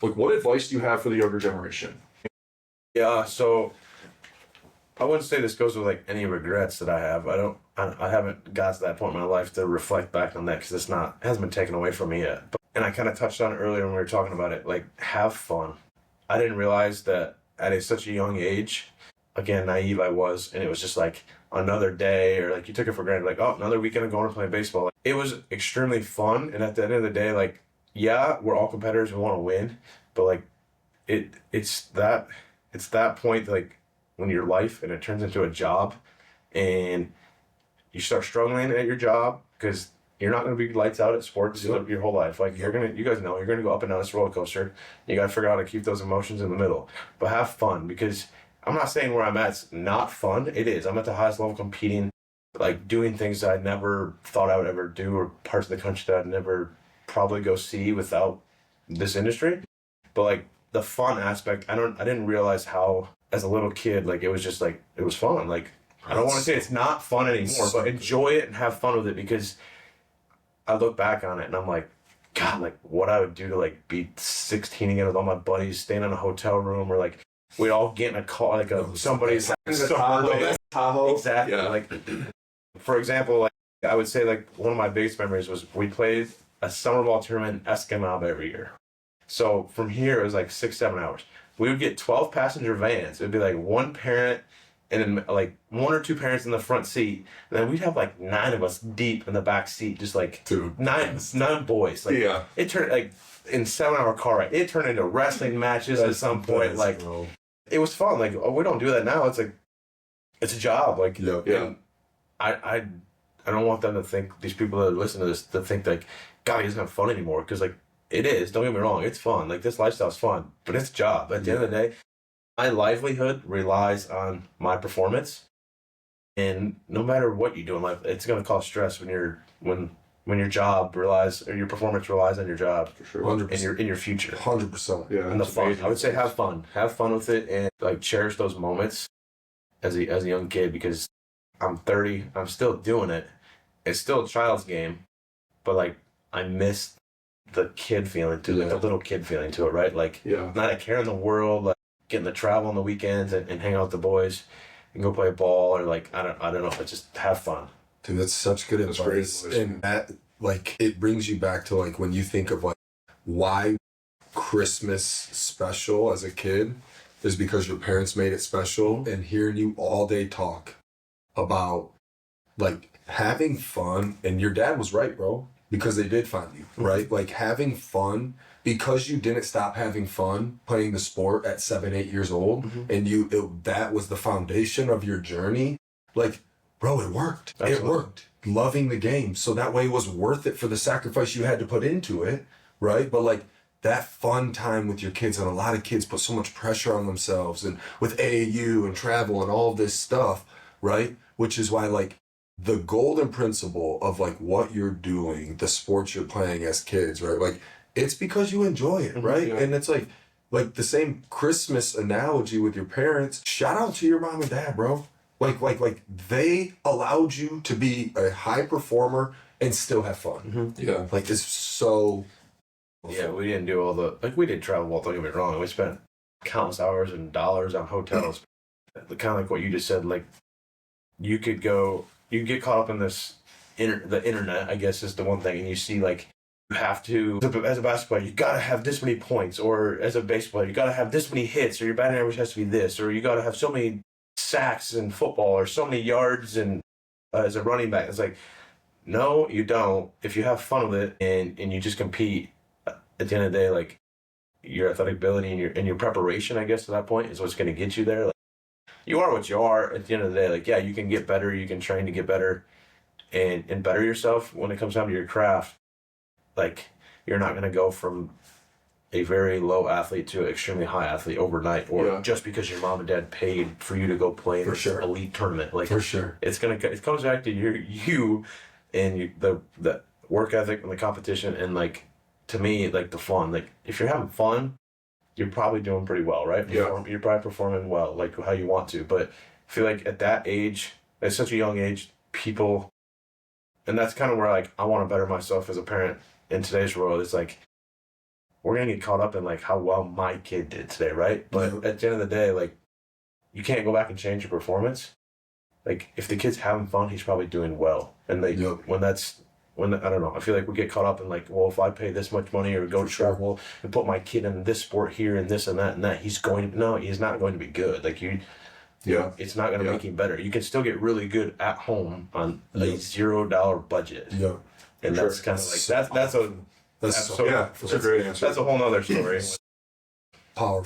Like, what advice do you have for the younger generation? Yeah, so I wouldn't say this goes with like any regrets that I have. I haven't got to that point in my life to reflect back on that because it hasn't been taken away from me yet. And I kind of touched on it earlier when we were talking about it. Like, have fun. I didn't realize that at such a young age, again, naive I was, and it was just like another day, or like you took it for granted, like, oh, another weekend of going to play baseball. Like, it was extremely fun, and at the end of the day, like, yeah, we're all competitors, we want to win, but like, it's that point, like, when your life and it turns into a job, and you start struggling at your job because you're not going to be lights out at sports your whole life. Like, you guys know, you're going to go up and down this roller coaster. You got to figure out how to keep those emotions in the middle, but have fun, because I'm not saying where I'm at's not fun. It is. I'm at the highest level competing, like doing things that I never thought I would ever do, or parts of the country that I'd never probably go see without this industry. But like the fun aspect, I didn't realize how, as a little kid, like it was just like, it was fun. Like, I don't want to say it's not fun anymore, but enjoy it and have fun with it, because I look back on it and I'm like, God, like what I would do to like be 16 again with all my buddies, staying in a hotel room, or like we'd all get in a car, like somebody's Tahoe. Exactly. Yeah. Like, for example, like I would say, like one of my biggest memories was we played a summer ball tournament in Escanaba every year. So from here it was like 6-7 hours. We would get 12 passenger vans. It'd be like one parent and then like one or two parents in the front seat, and then we'd have like 9 of us deep in the back seat, just like nine boys. Like, yeah, it turned like in 7-hour car ride. It turned into wrestling matches at some point. Like, bro. It was fun. Like, oh, we don't do that now. It's like, it's a job. Like, yeah. I don't want them to think, these people that listen to this, to think like, God, he doesn't have fun anymore. Because like, it is. Don't get me wrong. It's fun. Like, this lifestyle's fun, but it's a job. At the end of the day, my livelihood relies on my performance, and no matter what you do in life, it's going to cause stress when your job relies, or your performance relies on your job. For sure. 100%. In your future. 100%. Yeah. And the fun. I would say have fun with it, and like cherish those moments as a young kid, because I'm 30, I'm still doing it. It's still a child's game, but like I miss the kid feeling to it, the little kid feeling to it, right? Like, not a care in the world, like getting to travel on the weekends and hang out with the boys and go play ball, or like I don't know, but just have fun. Dude, that's such good advice. And that, like, it brings you back to like when you think of like why Christmas special as a kid is because your parents made it special, and hearing you all day talk about like having fun, and your dad was right, bro, because they did find you, right? Like having fun, because you didn't stop having fun playing the sport at 7-8 years old, and that was the foundation of your journey. Like, bro, it worked. Absolutely. It worked. Loving the game, so that way it was worth it for the sacrifice you had to put into it, right? But like that fun time with your kids, and a lot of kids put so much pressure on themselves, and with AAU and travel and all of this stuff, right? Which is why like the golden principle of like what you're doing, the sports you're playing as kids, right? Like, it's because you enjoy it, right? Yeah. And it's like the same Christmas analogy with your parents. Shout out to your mom and dad, bro. Like they allowed you to be a high performer and still have fun. Yeah. Like, it's so... Yeah, we didn't do all the... Like, we did travel well, don't get me wrong. We spent countless hours and dollars on hotels. Kind of like what you just said, like, you get caught up in this, the internet, I guess, is the one thing, and you see, like, you have to, as a basketball player, you gotta have this many points, or as a baseball player, you gotta have this many hits, or your batting average has to be this, or you gotta have so many sacks in football, or so many yards and as a running back. It's like, no, you don't. If you have fun with it and you just compete, at the end of the day, like, your athletic ability and your preparation, I guess, to that point is what's going to get you there. Like, you are what you are at the end of the day. Like, yeah, you can get better, you can train to get better and better yourself. When it comes down to your craft, like, you're not going to go from a very low athlete to an extremely high athlete overnight, or just because your mom and dad paid for you to go play in this elite tournament. Like, for sure, it comes back to you and the work ethic and the competition, and like, to me, like, the fun. Like, if you're having fun, you're probably doing pretty well, right? You're probably performing well, like how you want to. But I feel like at that age, at such a young age, people, and that's kind of where, like, I want to better myself as a parent in today's world. It's like, we're gonna get caught up in like how well my kid did today, right? But at the end of the day, like, you can't go back and change your performance. Like, if the kid's having fun, he's probably doing well. And like when I don't know, I feel like we get caught up in like, well, if I pay this much money or go travel and put my kid in this sport here and this and that, he's not going to be good. Like it's not going to make him better. You can still get really good at home on a $0 budget. Yeah. And that's kind of like that's a a great answer. That's a whole nother story. Powerful.